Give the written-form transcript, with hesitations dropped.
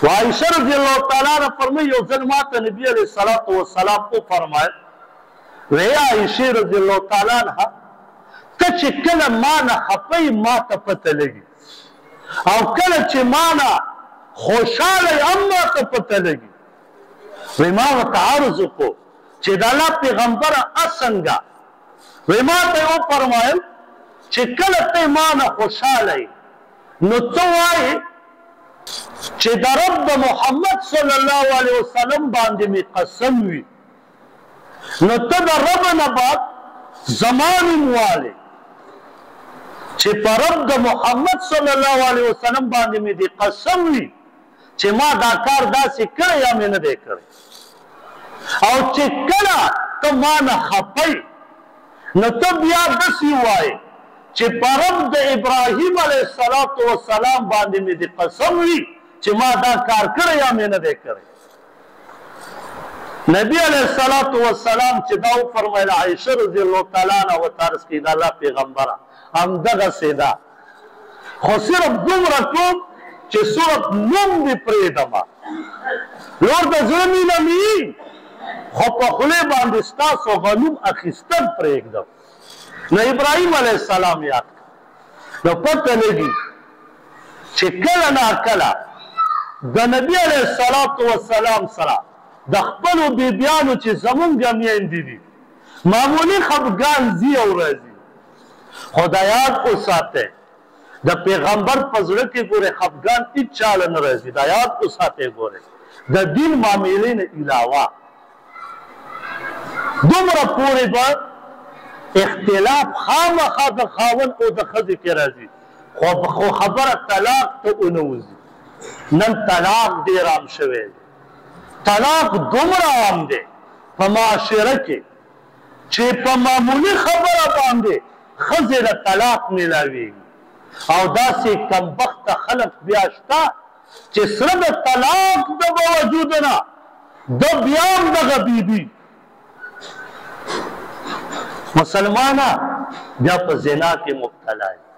عائشہ رضی اللہ تعالیٰ نے فرمائی یو ځل ماته نبی علیہ الصلوۃ والسلام کو فرمایل وی عائشہ رضی اللہ تعالیٰ عنها ته چې کله ما نه خپې ما ته پته لګي او کله چې ما نه خوشحاله هم ما ته پته لګي وی ما ورته عرض وکړو چې د الله پیغمبره څنګه وی ما ته وفرمایل چې کله ته ما نه خوشحاله یې نو ته وایې چې د رب د محمد صلی الله علیه وسلم باندې مې قسم وي نو ته د رب نه بعد زما نوم والې چې په رب د محمد صلی الله علیه وسلم باندې مې دې قسم وي چې ما دا کار داسې کړی یا مې نه دی کړی او چې کله ته ما نه خپئ نو ته بیا داسې وایې چې په رب د ابراهیم علیه السلام باندې مې دې قسم وي چې ما دا کار کړی یا مې نه دی کړی نبی علیه السلام چې دا وفرمایل عایشه رضی الله تعالی عنها ورته عرض کړي د الله پیغمبره همدغسې ده خو صرف دومره کوم چې صورت نوم دې پرېږدمه نور د زړه مینه مې وي خو په خولې باندې ستاسو غنوم اخیستل پرېږدم نو ابراهیم علیه السلام یاد کړه نو پته لګي چې کله ناکله د نبی علیه السلام سره د خپلو بیبیانو چې زمونږ میندې دي معمولي خفګان ځي او راځي خو دا یاد وساتئ د پیغمبر په زړه کې ګورئ خفګان هېڅ چاله نه راځي دا یاد وساتئ ګورئ د دین معاملې نه علاوه دومره پورې به اختلاف خامخا د خاوند او د ښځې کې راځي خو خبره طلاق ته ونوځي نن طلاق ډېر عام شوی دی طلاق دومره عام دی په معاشره کې چې په معمولي خبره باندې ښځې له طلاق میلاویږي او داسې کمبخته خلک بیا شته چې سره د طلاق د باوجود نه د بیا هم دغه بیبي مسلمانه بیا په زنا کې مبتلا دی